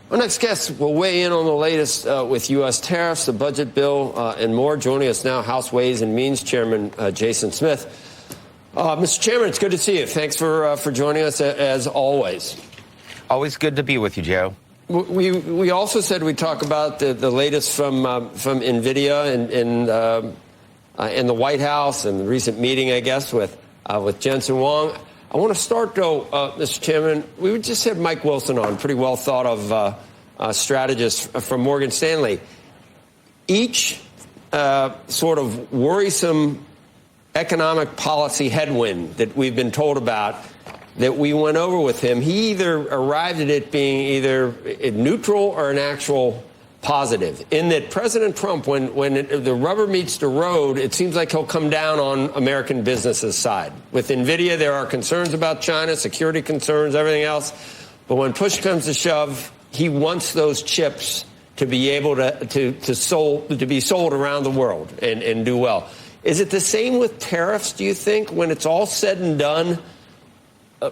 Our next guest will weigh in on the latest with U.S. tariffs, the budget bill, and more. Joining us now, House Ways and Means Chairman Jason Smith. Mr. Chairman, it's good to see you. Thanks for joining us, as always. Always good to be with you, Joe. We also said we'd talk about the latest from NVIDIA and the White House and the recent meeting, I guess, with Jensen Huang. I want to start, though, Mr. Chairman. We just had Mike Wilson on, pretty well thought of strategist from Morgan Stanley. Each sort of worrisome economic policy headwind that we've been told about that we went over with him, he either arrived at it being either neutral or an actual positive. In that President Trump, when the rubber meets the road, it seems like he'll come down on American businesses' side. With NVIDIA, there are concerns about China, security concerns, everything else. But when push comes to shove, he wants those chips to be able to be sold around the world and do well. Is it the same with tariffs, do you think? When it's all said and done,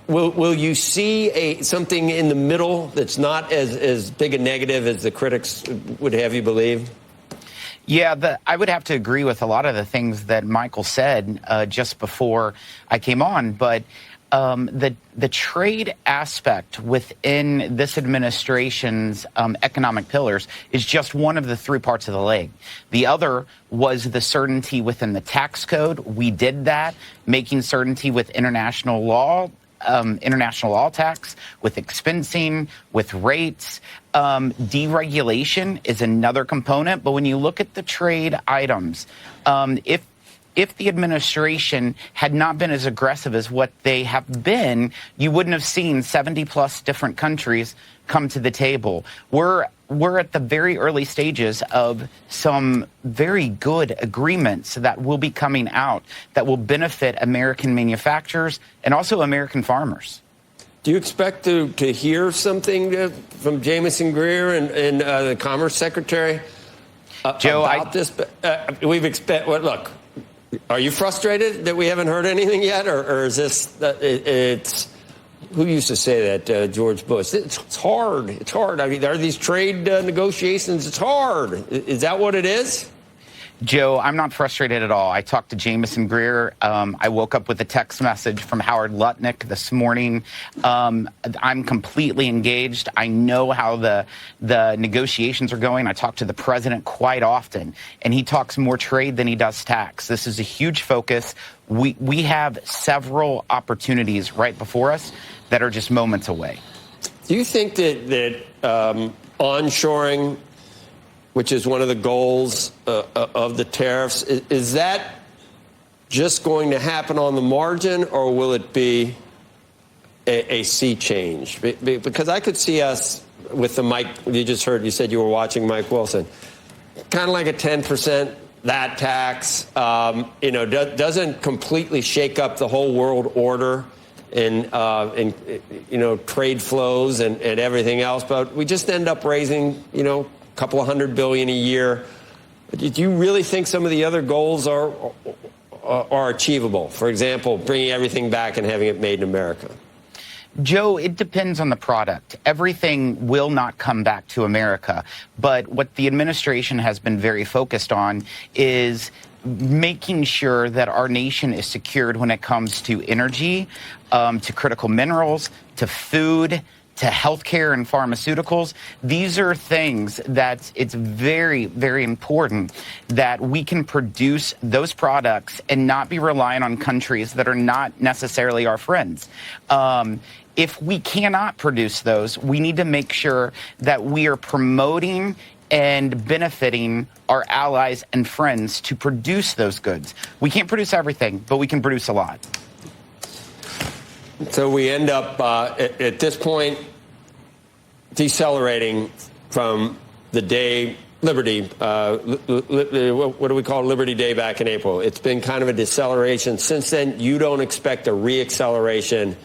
will you see something in the middle that's not as big a negative as the critics would have you believe? Yeah, I would have to agree with a lot of the things that Michael said just before I came on. But the trade aspect within this administration's economic pillars is just one of the three parts of the leg. The other was the certainty within the tax code. We did that, making certainty with international law tax, with expensing, with rates. Deregulation is another component. But when you look at the trade items, if the administration had not been as aggressive as what they have been, you wouldn't have seen 70-plus different countries come to the table. We're at the very early stages of some very good agreements that will be coming out that will benefit American manufacturers and also American farmers. Do you expect to hear something from Jamieson Greer and the Commerce Secretary Joe, about this? Look, are you frustrated that we haven't heard anything yet, or is this it's? Who used to say that? George Bush. It's hard. It's hard. I mean, there are these trade negotiations. It's hard. Is that what it is? Joe, I'm not frustrated at all. I talked to Jamieson Greer. I woke up with a text message from Howard Lutnick this morning. I'm completely engaged. I know how the negotiations are going. I talk to the president quite often, and he talks more trade than he does tax. This is a huge focus. We have several opportunities right before us that are just moments away. Do you think that onshoring, which is one of the goals of the tariffs, is that just going to happen on the margin, or will it be a sea change? Because I could see us with the Mike, you said you were watching Mike Wilson, kind of like a 10%, that tax, doesn't completely shake up the whole world order in trade flows and everything else, but we just end up raising, a couple of $100 billion a year. Do you really think some of the other goals are achievable? For example, bringing everything back and having it made in America. Joe, it depends on the product. Everything will not come back to America. But what the administration has been very focused on is making sure that our nation is secured when it comes to energy, to critical minerals, to food, to healthcare and pharmaceuticals. These are things that it's very, very important that we can produce those products and not be relying on countries that are not necessarily our friends. If we cannot produce those, we need to make sure that we are promoting and benefiting our allies and friends to produce those goods. We can't produce everything, but we can produce a lot. So we end up, at this point, decelerating from the day Liberty, what do we call Liberty Day back in April? It's been kind of a deceleration. Since then, you don't expect a re-acceleration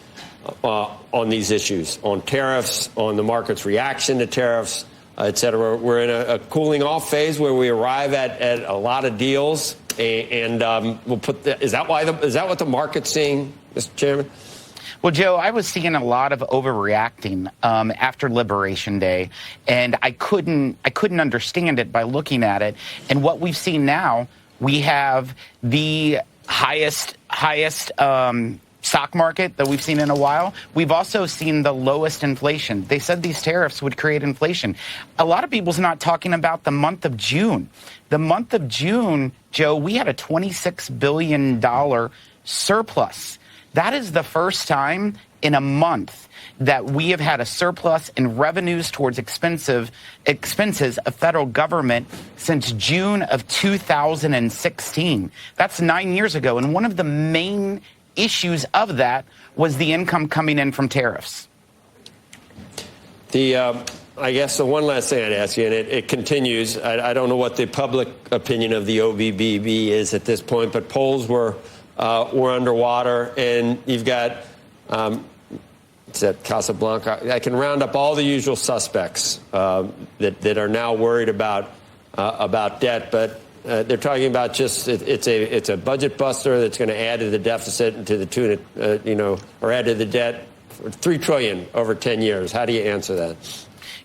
on these issues, on tariffs, on the market's reaction to tariffs, et cetera. We're in a cooling off phase where we arrive at a lot of deals, and we'll put is that what the market's seeing, Mr. Chairman? Well, Joe, I was seeing a lot of overreacting after Liberation Day, and I couldn't understand it by looking at it. And what we've seen now, we have the highest stock market that we've seen in a while. We've also seen the lowest inflation. They said these tariffs would create inflation. A lot of people's not talking about the month of June. The month of June, Joe, we had a $26 billion surplus. That is the first time in a month that we have had a surplus in revenues towards expenses of federal government since June of 2016. That's 9 years ago. And one of the main issues of that was the income coming in from tariffs. I guess the one last thing I'd ask you, and it continues. I don't know what the public opinion of the OBBB is at this point, but polls were underwater, and you've got it's at Casablanca. I can round up all the usual suspects that are now worried about debt, but they're talking about just it's a budget buster that's going to add to the deficit and to the tune of, or add to the debt $3 trillion over 10 years. How do you answer that?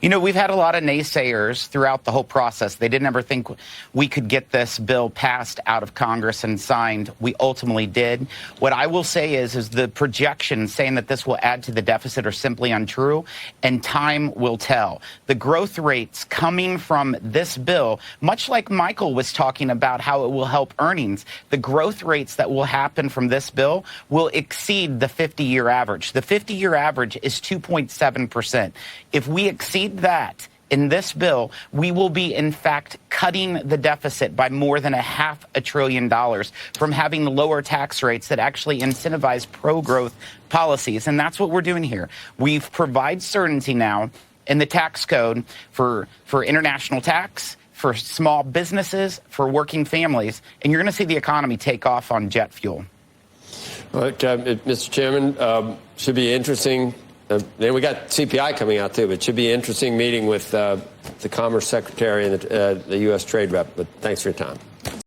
You know, we've had a lot of naysayers throughout the whole process. They didn't ever think we could get this bill passed out of Congress and signed. We ultimately did. What I will say is the projections saying that this will add to the deficit are simply untrue, and time will tell. The growth rates coming from this bill, much like Michael was talking about how it will help earnings, the growth rates that will happen from this bill will exceed the 50-year average. The 50-year average is 2.7%. If we exceed that in this bill, we will be, in fact, cutting the deficit by more than $500 billion from having lower tax rates that actually incentivize pro-growth policies. And that's what we're doing here. We've provided certainty now in the tax code for international tax, for small businesses, for working families, and you're going to see the economy take off on jet fuel. All right, Mr. Chairman, should be interesting. Then we got CPI coming out, too, but it should be an interesting meeting with the Commerce Secretary and the U.S. Trade Rep. But thanks for your time.